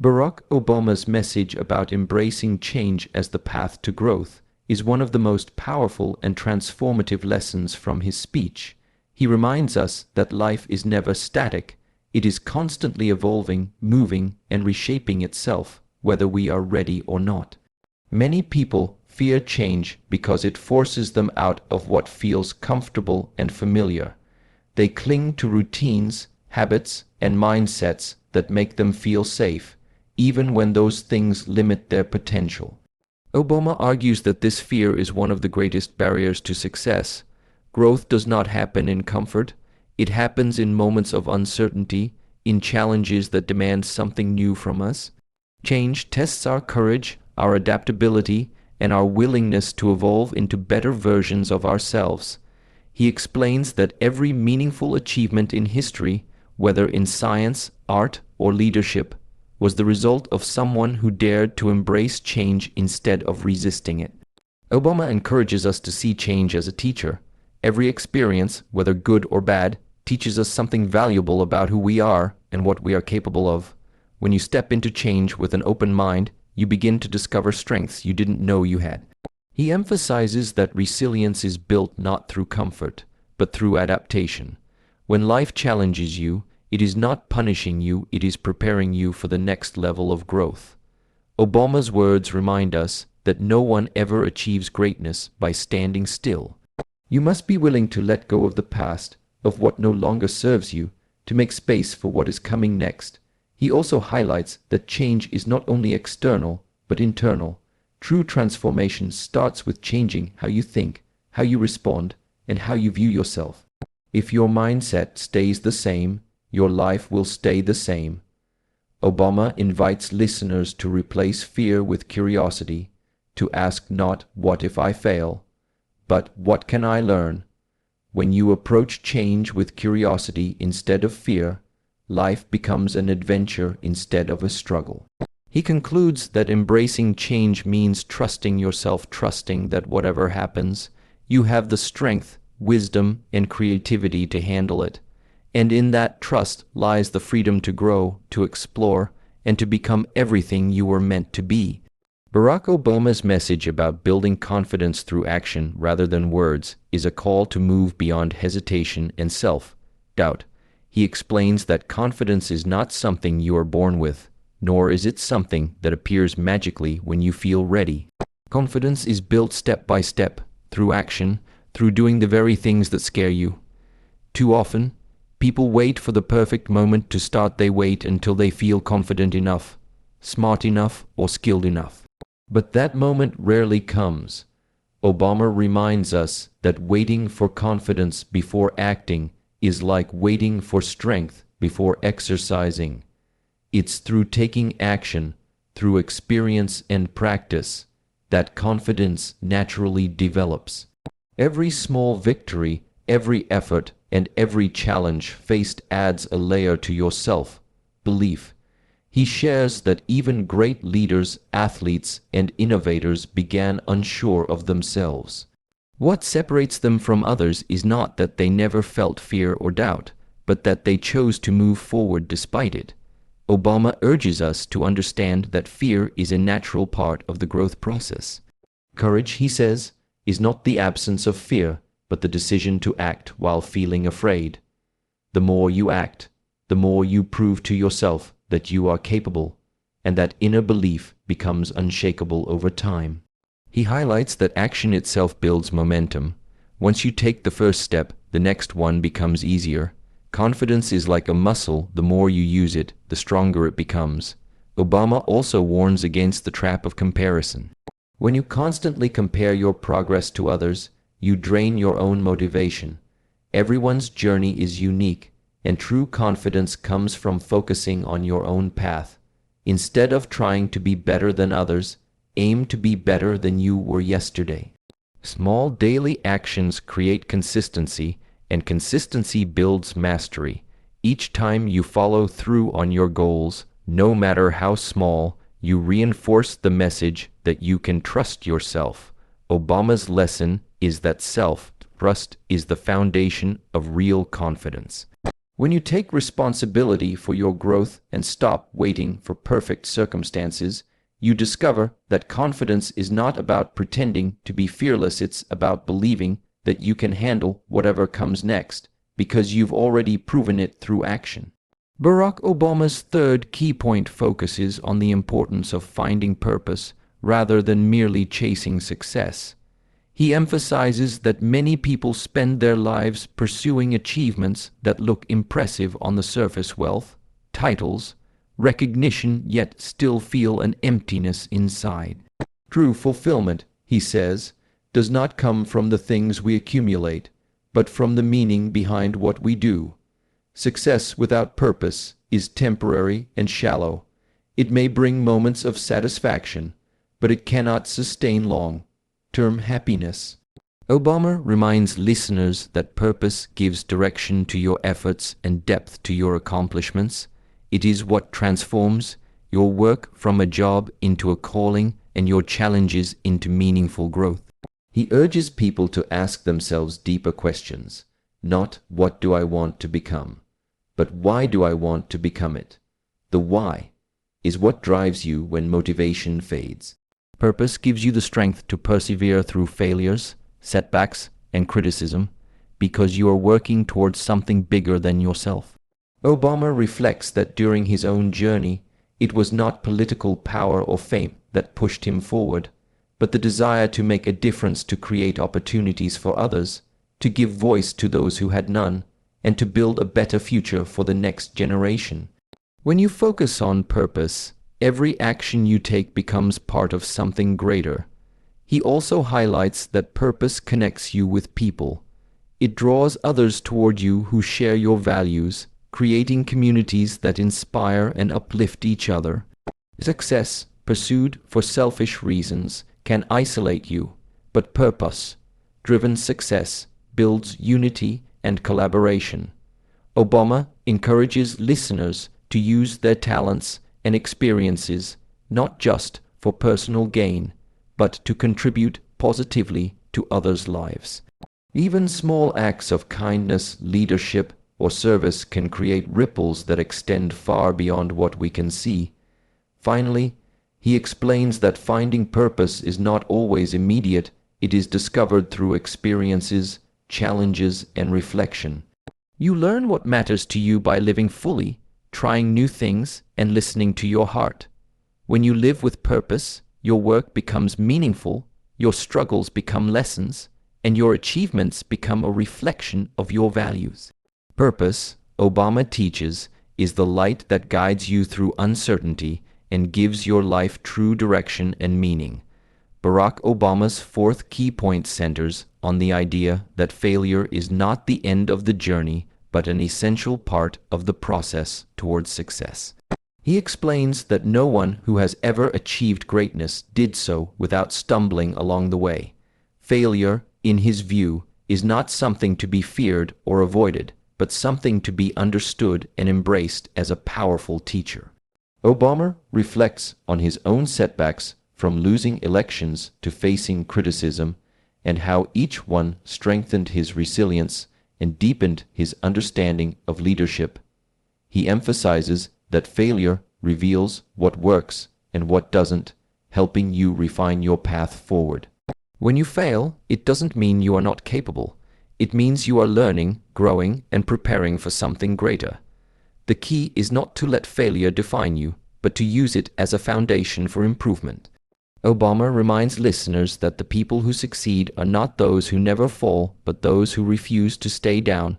Barack Obama's message about embracing change as the path to growth is one of the most powerful and transformative lessons from his speech. He reminds us that life is never static. It is constantly evolving, moving, and reshaping itself, whether we are ready or not. Many people fear change because it forces them out of what feels comfortable and familiar. They cling to routines, habits, and mindsets that make them feel safe, even when those things limit their potential. Obama argues that this fear is one of the greatest barriers to success. Growth does not happen in comfort. It happens in moments of uncertainty, in challenges that demand something new from us. Change tests our courage, our adaptability, and our willingness to evolve into better versions of ourselves. He explains that every meaningful achievement in history, whether in science, art, or leadership, was the result of someone who dared to embrace change instead of resisting it. Obama encourages us to see change as a teacher. Every experience, whether good or bad, teaches us something valuable about who we are and what we are capable of. When you step into change with an open mind, you begin to discover strengths you didn't know you had. He emphasizes that resilience is built not through comfort, but through adaptation. When life challenges you, it is not punishing you, it is preparing you for the next level of growth. Obama's words remind us that no one ever achieves greatness by standing still. You must be willing to let go of the past, of what no longer serves you, to make space for what is coming next. He also highlights that change is not only external, but internal. True transformation starts with changing how you think, how you respond, and how you view yourself. If your mindset stays the same, your life will stay the same. Obama invites listeners to replace fear with curiosity, to ask not "what if I fail," but "what can I learn?" When you approach change with curiosity instead of fear, life becomes an adventure instead of a struggle. He concludes that embracing change means trusting yourself, trusting that whatever happens, you have the strength, wisdom, and creativity to handle it. And in that trust lies the freedom to grow, to explore, and to become everything you were meant to be. Barack Obama's message about building confidence through action rather than words is a call to move beyond hesitation and self-doubt. He explains that confidence is not something you are born with, nor is it something that appears magically when you feel ready. Confidence is built step by step, through action, through doing the very things that scare you. Too often, people wait for the perfect moment to start. They wait until they feel confident enough, smart enough, or skilled enough. But that moment rarely comes. Obama reminds us that waiting for confidence before acting is like waiting for strength before exercising. It's through taking action, through experience and practice, that confidence naturally develops. Every small victory, every effort, and every challenge faced adds a layer to your self-belief. He shares that even great leaders, athletes, and innovators began unsure of themselves. What separates them from others is not that they never felt fear or doubt, but that they chose to move forward despite it. Obama urges us to understand that fear is a natural part of the growth process. Courage, he says, is not the absence of fear, but the decision to act while feeling afraid. The more you act, the more you prove to yourself that you are capable, and that inner belief becomes unshakable over time. He highlights that action itself builds momentum. Once you take the first step, the next one becomes easier. Confidence is like a muscle. The more you use it, the stronger it becomes. Obama also warns against the trap of comparison. When you constantly compare your progress to others, you drain your own motivation. Everyone's journey is unique, and true confidence comes from focusing on your own path. Instead of trying to be better than others, aim to be better than you were yesterday. Small daily actions create consistency, and consistency builds mastery. Each time you follow through on your goals, no matter how small, you reinforce the message that you can trust yourself. Obama's lesson is that self-trust is the foundation of real confidence. When you take responsibility for your growth and stop waiting for perfect circumstances, you discover that confidence is not about pretending to be fearless, it's about believing that you can handle whatever comes next, because you've already proven it through action. Barack Obama's third key point focuses on the importance of finding purpose rather than merely chasing success. He emphasizes that many people spend their lives pursuing achievements that look impressive on the surface: wealth, titles, recognition, yet still feel an emptiness inside. True fulfillment, he says, does not come from the things we accumulate, but from the meaning behind what we do. Success without purpose is temporary and shallow. It may bring moments of satisfaction, but it cannot sustain long-term happiness. Obama reminds listeners that purpose gives direction to your efforts and depth to your accomplishments. It is what transforms your work from a job into a calling and your challenges into meaningful growth. He urges people to ask themselves deeper questions, not "what do I want to become?" but "why do I want to become it?" The why is what drives you when motivation fades. Purpose gives you the strength to persevere through failures, setbacks, and criticism, because you are working towards something bigger than yourself. Obama reflects that during his own journey, it was not political power or fame that pushed him forward, but the desire to make a difference, to create opportunities for others, to give voice to those who had none, and to build a better future for the next generation. When you focus on purpose, every action you take becomes part of something greater. He also highlights that purpose connects you with people. It draws others toward you who share your values, creating communities that inspire and uplift each other. Success, pursued for selfish reasons, can isolate you, but purpose-driven success builds unity and collaboration. Obama encourages listeners to use their talents and experiences not just for personal gain, but to contribute positively to others' lives. Even small acts of kindness, leadership, or service can create ripples that extend far beyond what we can see. Finally, he explains that finding purpose is not always immediate. It is discovered through experiences, challenges, and reflection. You learn what matters to you by living fully, trying new things, and listening to your heart. When you live with purpose, your work becomes meaningful, your struggles become lessons, and your achievements become a reflection of your values. Purpose, Obama teaches, is the light that guides you through uncertainty and gives your life true direction and meaning. Barack Obama's fourth key point centers on the idea that failure is not the end of the journey, but an essential part of the process towards success. He explains that no one who has ever achieved greatness did so without stumbling along the way. Failure, in his view, is not something to be feared or avoided, but something to be understood and embraced as a powerful teacher. Obama reflects on his own setbacks, from losing elections to facing criticism, and how each one strengthened his resilience and deepened his understanding of leadership. He emphasizes that failure reveals what works and what doesn't, helping you refine your path forward. When you fail, it doesn't mean you are not capable. It means you are learning, growing, and preparing for something greater. The key is not to let failure define you, but to use it as a foundation for improvement. Obama reminds listeners that the people who succeed are not those who never fall, but those who refuse to stay down.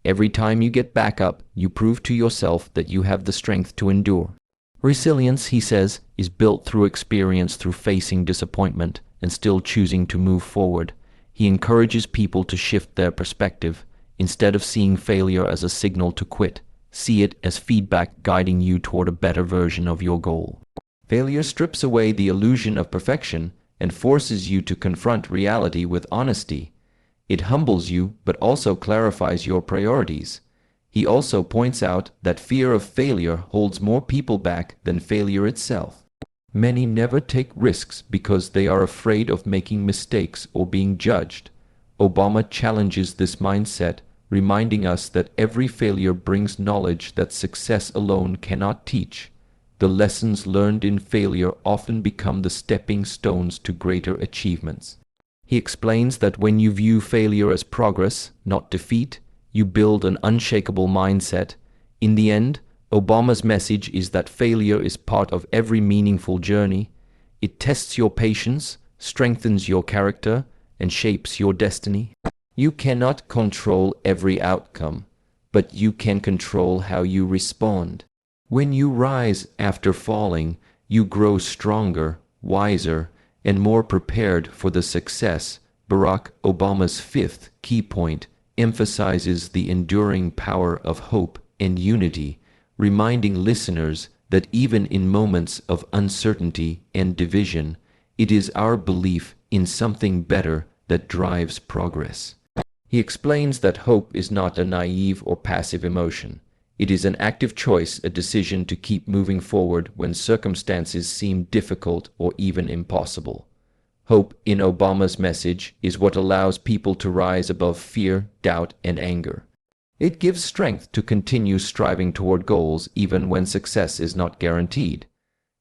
Every time you get back up, you prove to yourself that you have the strength to endure. Resilience, he says, is built through experience, through facing disappointment and still choosing to move forward. He encourages people to shift their perspective. Instead of seeing failure as a signal to quit, see it as feedback guiding you toward a better version of your goal. Failure strips away the illusion of perfection and forces you to confront reality with honesty. It humbles you, but also clarifies your priorities. He also points out that fear of failure holds more people back than failure itself. Many never take risks because they are afraid of making mistakes or being judged. Obama challenges this mindset, reminding us that every failure brings knowledge that success alone cannot teach. The lessons learned in failure often become the stepping stones to greater achievements. He explains that when you view failure as progress, not defeat, you build an unshakable mindset. In the end, Obama's message is that failure is part of every meaningful journey. It tests your patience, strengthens your character, and shapes your destiny. You cannot control every outcome, but you can control how you respond. When you rise after falling, you grow stronger, wiser, and more prepared for the success. Barack Obama's fifth key point emphasizes the enduring power of hope and unity, reminding listeners that even in moments of uncertainty and division, it is our belief in something better that drives progress. He explains that hope is not a naive or passive emotion. It is an active choice, a decision to keep moving forward when circumstances seem difficult or even impossible. Hope in Obama's message is what allows people to rise above fear, doubt, and anger. It gives strength to continue striving toward goals even when success is not guaranteed.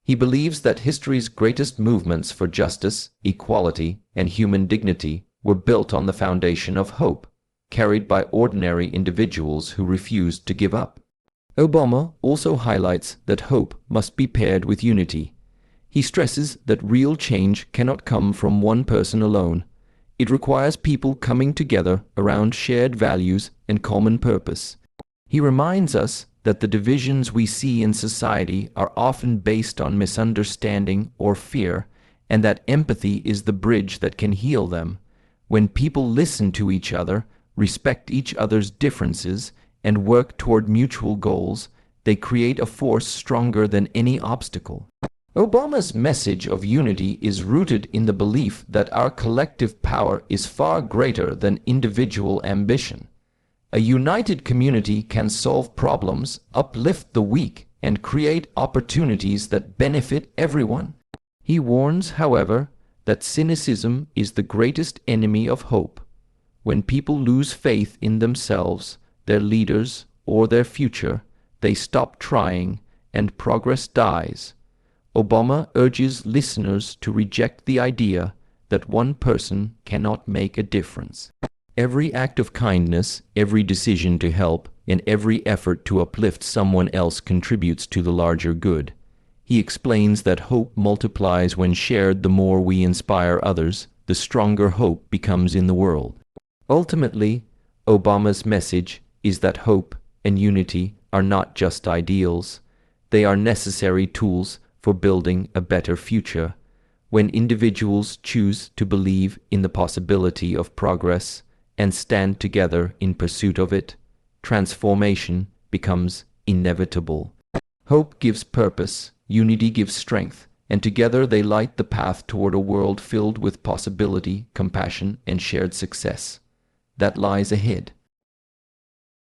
He believes that history's greatest movements for justice, equality, and human dignity were built on the foundation of hope, carried by ordinary individuals who refused to give up. Obama also highlights that hope must be paired with unity. He stresses that real change cannot come from one person alone. It requires people coming together around shared values and common purpose. He reminds us that the divisions we see in society are often based on misunderstanding or fear, and that empathy is the bridge that can heal them. When people listen to each other, respect each other's differences, and work toward mutual goals, they create a force stronger than any obstacle. Obama's message of unity is rooted in the belief that our collective power is far greater than individual ambition. A united community can solve problems, uplift the weak, and create opportunities that benefit everyone. He warns, however, that cynicism is the greatest enemy of hope. When people lose faith in themselves, their leaders, or their future, they stop trying, and progress dies. Obama urges listeners to reject the idea that one person cannot make a difference. Every act of kindness, every decision to help, and every effort to uplift someone else contributes to the larger good. He explains that hope multiplies when shared. The more we inspire others, the stronger hope becomes in the world. Ultimately, Obama's message is that hope and unity are not just ideals. They are necessary tools for building a better future. When individuals choose to believe in the possibility of progress and stand together in pursuit of it, transformation becomes inevitable. Hope gives purpose, unity gives strength, and together they light the path toward a world filled with possibility, compassion, and shared success that lies ahead.